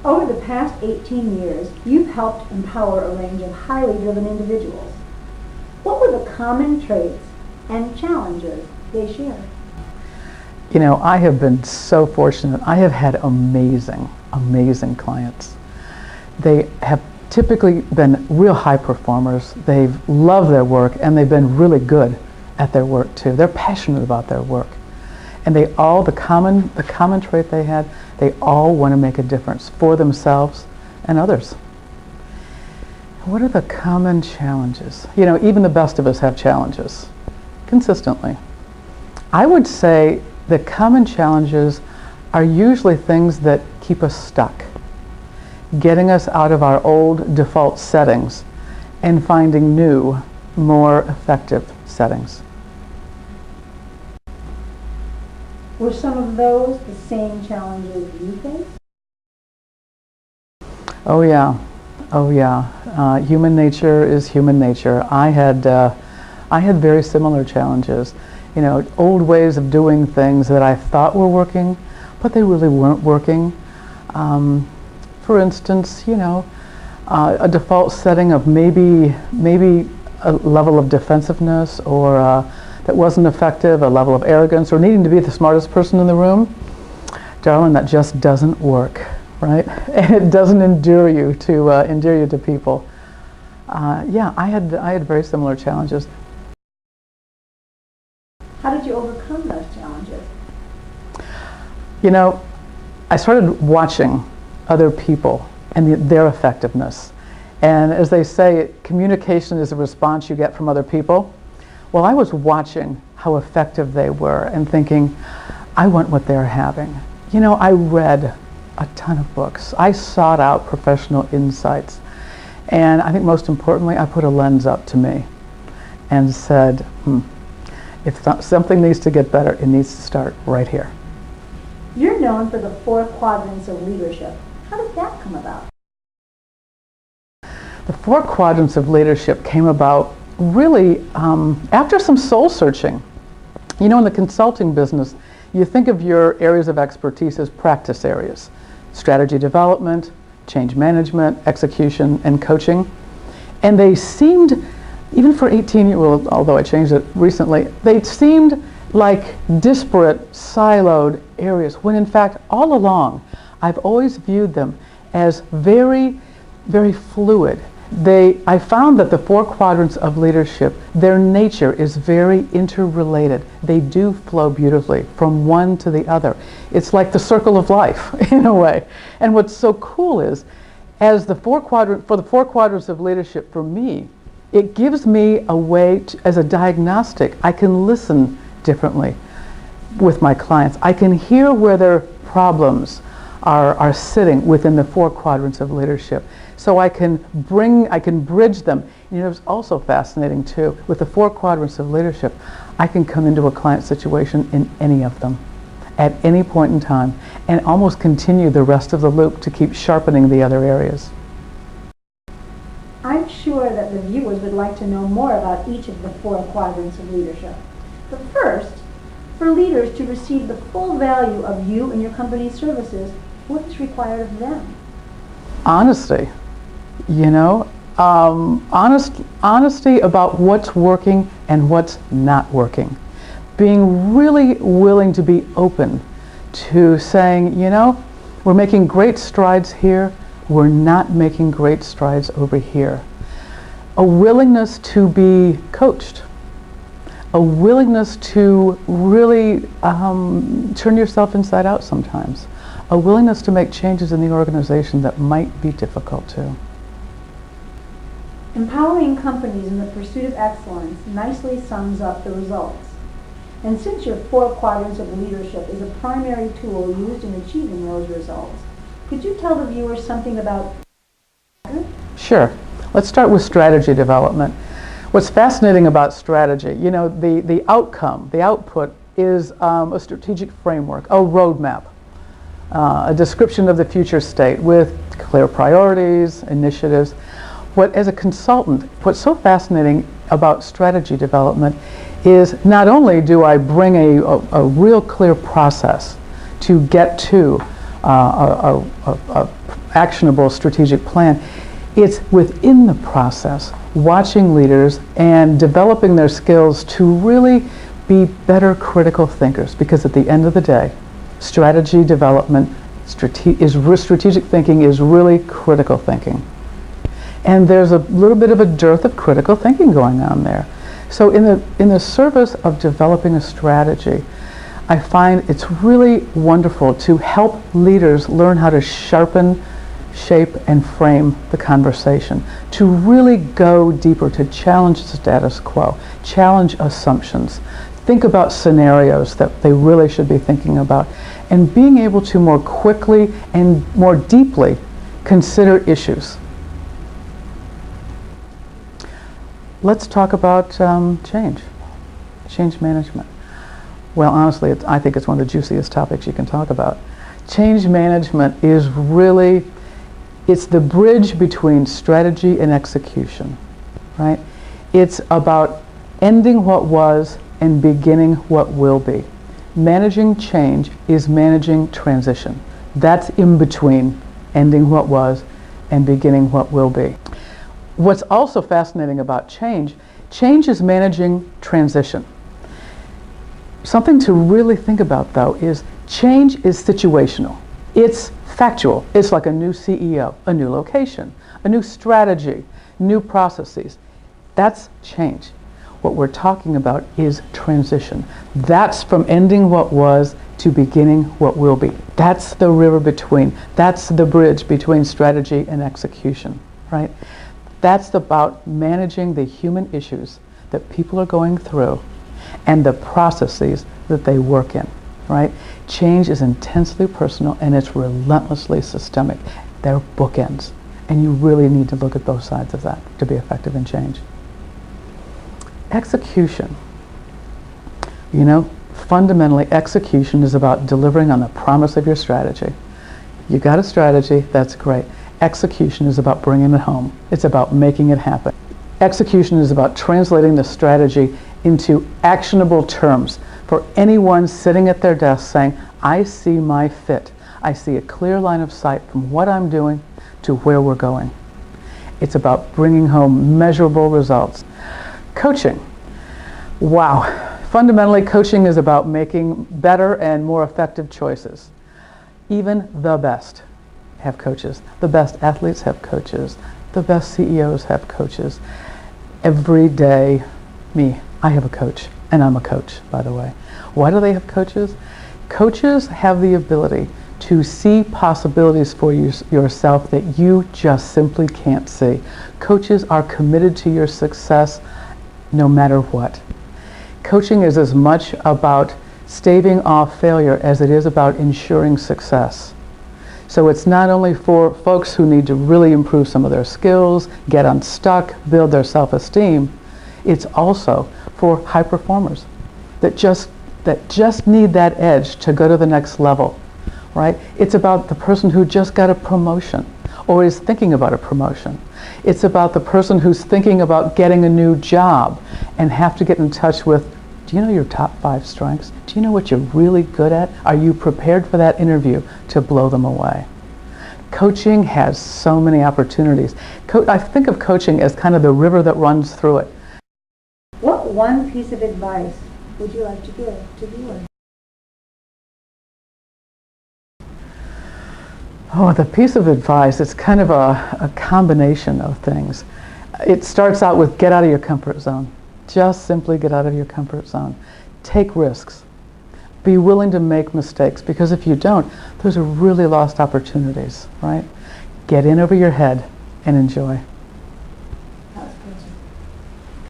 Over the past 18 years, you've helped empower a range of highly driven individuals. What were the common traits and challenges they share? You know, I have been so fortunate. I have had amazing, amazing clients. They have typically been real high performers. They've loved their work and they've been really good at their work too. They're passionate about their work. And they all, the common trait they had, they all want to make a difference for themselves and others. What are the common challenges? You know, even the best of us have challenges, consistently. I would say the common challenges are usually things that keep us stuck, getting us out of our old default settings and finding new, more effective settings. Were some of those the same challenges you faced? Oh yeah, oh yeah. Human nature is human nature. I had very similar challenges. You know, old ways of doing things that I thought were working, but they really weren't working. For instance, you know, a default setting of maybe a level of defensiveness or that wasn't effective, a level of arrogance, or needing to be the smartest person in the room. Darling, that just doesn't work, right? And it doesn't endear you to people. Yeah, I had very similar challenges. How did you overcome those challenges? You know, I started watching other people and their effectiveness. And as they say, communication is a response you get from other people. Well, I was watching how effective they were and thinking, I want what they're having. You know, I read a ton of books. I sought out professional insights. And I think most importantly, I put a lens up to me and said, if something needs to get better, it needs to start right here. You're known for the 4 quadrants of leadership. How did that come about? The 4 quadrants of leadership came about really after some soul searching. You know, in the consulting business, you think of your areas of expertise as practice areas: strategy development, change management, execution, and coaching. And they seemed, even for 18-year-old, although I changed it recently, they seemed like disparate, siloed areas, when in fact, all along, I've always viewed them as very, very fluid. I found that the 4 quadrants of leadership, their nature is very interrelated. They do flow beautifully from one to the other. It's like the circle of life, in a way. And what's so cool is, for the 4 quadrants of leadership, for me, it gives me a way as a diagnostic, I can listen differently with my clients. I can hear where their problems are sitting within the 4 quadrants of leadership. So I can bridge them. You know, it's also fascinating too, with the 4 quadrants of leadership, I can come into a client situation in any of them at any point in time and almost continue the rest of the loop to keep sharpening the other areas. I'm sure that the viewers would like to know more about each of the 4 quadrants of leadership. But first, for leaders to receive the full value of you and your company's services, what is required of them? Honesty. You know, honesty about what's working and what's not working. Being really willing to be open to saying, you know, we're making great strides here, we're not making great strides over here. A willingness to be coached. A willingness to really turn yourself inside out sometimes. A willingness to make changes in the organization that might be difficult too. Empowering companies in the pursuit of excellence nicely sums up the results. And since your 4 quadrants of leadership is a primary tool used in achieving those results, could you tell the viewers something about? Sure. Let's start with strategy development. What's fascinating about strategy, you know, the outcome, the output is a strategic framework, a roadmap, a description of the future state with clear priorities, initiatives. As a consultant, what's so fascinating about strategy development is not only do I bring a real clear process to get to a actionable strategic plan. It's within the process, watching leaders and developing their skills to really be better critical thinkers, because at the end of the day, strategy development, strategic thinking is really critical thinking. And there's a little bit of a dearth of critical thinking going on there. So in the service of developing a strategy, I find it's really wonderful to help leaders learn how to sharpen, shape, and frame the conversation, to really go deeper, to challenge the status quo, challenge assumptions, think about scenarios that they really should be thinking about, and being able to more quickly and more deeply consider issues. Let's talk about change management. Well, honestly, I think it's one of the juiciest topics you can talk about. Change management is really, it's the bridge between strategy and execution, right? It's about ending what was and beginning what will be. Managing change is managing transition. That's in between ending what was and beginning what will be. What's also fascinating about change is managing transition. Something to really think about, though, is change is situational. It's factual. It's like a new CEO, a new location, a new strategy, new processes. That's change. What we're talking about is transition. That's from ending what was to beginning what will be. That's the river between. That's the bridge between strategy and execution, right? That's about managing the human issues that people are going through and the processes that they work in, right? Change is intensely personal and it's relentlessly systemic. They're bookends, and you really need to look at both sides of that to be effective in change. Execution. You know, fundamentally, execution is about delivering on the promise of your strategy. You got a strategy, that's great. Execution is about bringing it home. It's about making it happen. Execution is about translating the strategy into actionable terms for anyone sitting at their desk saying, I see my fit. I see a clear line of sight from what I'm doing to where we're going. It's about bringing home measurable results. Coaching. Wow. Fundamentally, coaching is about making better and more effective choices. Even the best have coaches. The best athletes have coaches. The best CEOs have coaches. Every day, I have a coach, and I'm a coach, by the way. Why do they have coaches? Coaches have the ability to see possibilities for yourself that you just simply can't see. Coaches are committed to your success no matter what. Coaching is as much about staving off failure as it is about ensuring success. So it's not only for folks who need to really improve some of their skills, get unstuck, build their self-esteem, it's also for high performers that just need that edge to go to the next level, right? It's about the person who just got a promotion or is thinking about a promotion. It's about the person who's thinking about getting a new job and have to get in touch with, do you know your top 5 strengths? Do you know what you're really good at? Are you prepared for that interview to blow them away? Coaching has so many opportunities. I think of coaching as kind of the river that runs through it. What one piece of advice would you like to give to viewers? Oh, the piece of advice is kind of a combination of things. It starts out with get out of your comfort zone. Just simply get out of your comfort zone. Take risks. Be willing to make mistakes, because if you don't, those are really lost opportunities, right? Get in over your head and enjoy.